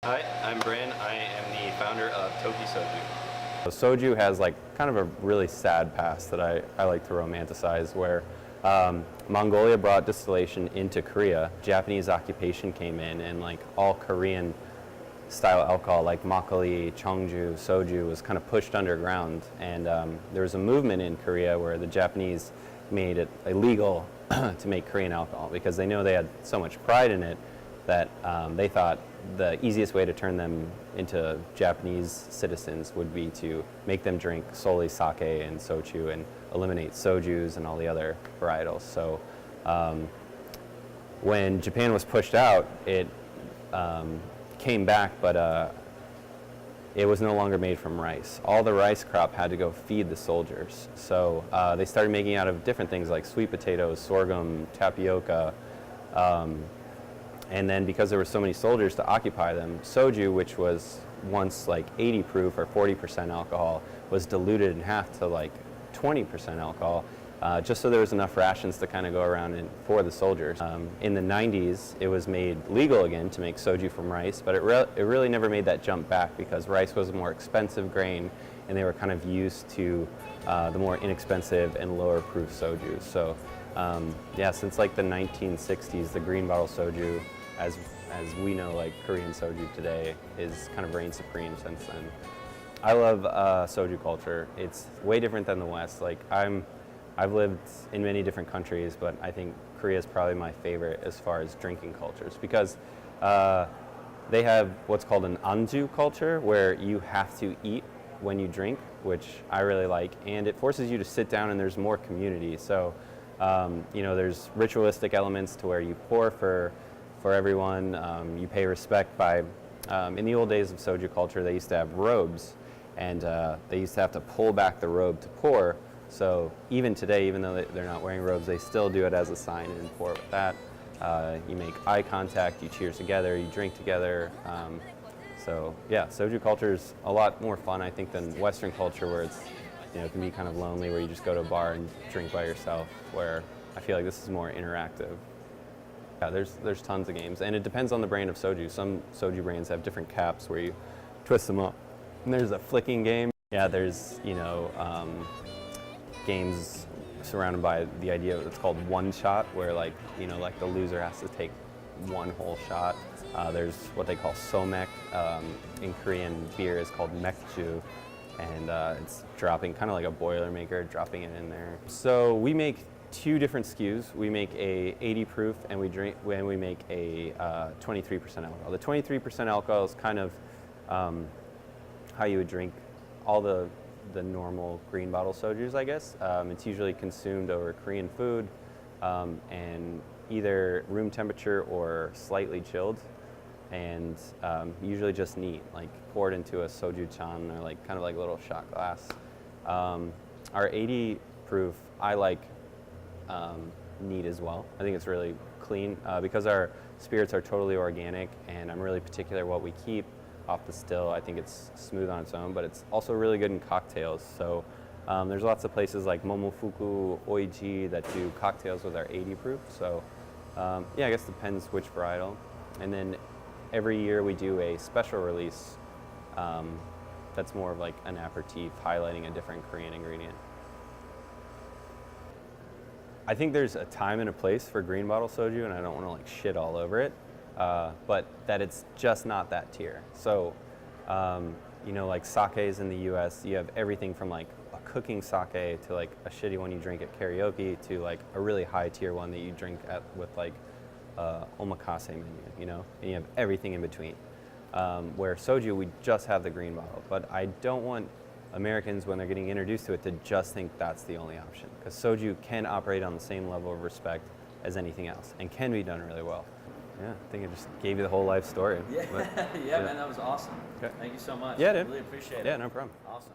Hi, I'm Bran. I am the founder of Tokki Soju. Soju has like kind of a really sad past that I like to romanticize, where Mongolia brought distillation into Korea. Japanese occupation came in, and like all Korean style alcohol like makgeolli, cheongju, soju was kind of pushed underground. And there was a movement in Korea where the Japanese made it illegal to make Korean alcohol because they know they had so much pride in it that they thought the easiest way to turn them into Japanese citizens would be to make them drink solely sake and soju and eliminate sojus and all the other varietals. So when Japan was pushed out, it came back, but it was no longer made from rice. All the rice crop had to go feed the soldiers. So they started making out of different things like sweet potatoes, sorghum, tapioca. And then because there were so many soldiers to occupy them, soju, which was once like 80 proof or 40% alcohol, was diluted in half to like 20% alcohol, just so there was enough rations to kind of go around for the soldiers. In the 90s, it was made legal again to make soju from rice, but it really never made that jump back because rice was a more expensive grain, and they were kind of used to the more inexpensive and lower proof soju. So yeah, since like the 1960s, the green bottle soju, as we know, like Korean soju today, is kind of reigned supreme since then. I love soju culture. It's way different than the West. Like I've lived in many different countries, but I think Korea is probably my favorite as far as drinking cultures because they have what's called an anju culture, where you have to eat when you drink, which I really like, and it forces you to sit down and there's more community. So you know, there's ritualistic elements to where you pour for everyone. You pay respect by, in the old days of soju culture, they used to have robes, and they used to have to pull back the robe to pour. So even today, even though they're not wearing robes, they still do it as a sign and pour with that. You make eye contact, you cheers together, you drink together. So yeah, soju culture is a lot more fun, I think, than Western culture, where it's, you know, it can be kind of lonely, where you just go to a bar and drink by yourself, where I feel like this is more interactive. Yeah, there's tons of games, and it depends on the brand of soju. Some soju brands have different caps where you twist them up. And there's a flicking game. Yeah, there's, you know, games surrounded by the idea of, it's called one shot, where like, you know, like the loser has to take one whole shot. There's what they call somek. In Korean, beer is called mekju. And it's dropping, kind of like a Boilermaker, dropping it in there. So we make two different SKUs. We make a 80 proof, and we make a 23% alcohol. The 23% alcohol is kind of how you would drink all the normal green bottle sojus, I guess. It's usually consumed over Korean food, and either room temperature or slightly chilled, and usually just neat, like poured into a soju chan, or like kind of like a little shot glass. Our 80 proof, I like neat as well. I think it's really clean because our spirits are totally organic, and I'm really particular what we keep off the still. I think it's smooth on its own, but it's also really good in cocktails. So there's lots of places like Momofuku, Oiji that do cocktails with our 80 proof. So yeah, I guess it depends which varietal. And then every year we do a special release that's more of like an aperitif, highlighting a different Korean ingredient. I think there's a time and a place for green bottle soju, and I don't want to like shit all over it, but that it's just not that tier. So, you know, like sakes in the US, you have everything from like a cooking sake to like a shitty one you drink at karaoke to like a really high tier one that you drink with like omakase menu, you know, and you have everything in between. Where soju, we just have the green bottle, but I don't want Americans, when they're getting introduced to it, to just think that's the only option, because soju can operate on the same level of respect as anything else and can be done really well. Yeah, I think I just gave you the whole life story. Yeah, But, yeah, man, that was awesome. Okay. Thank you so much. Yeah, dude. Really appreciate it. Yeah, no problem. Awesome.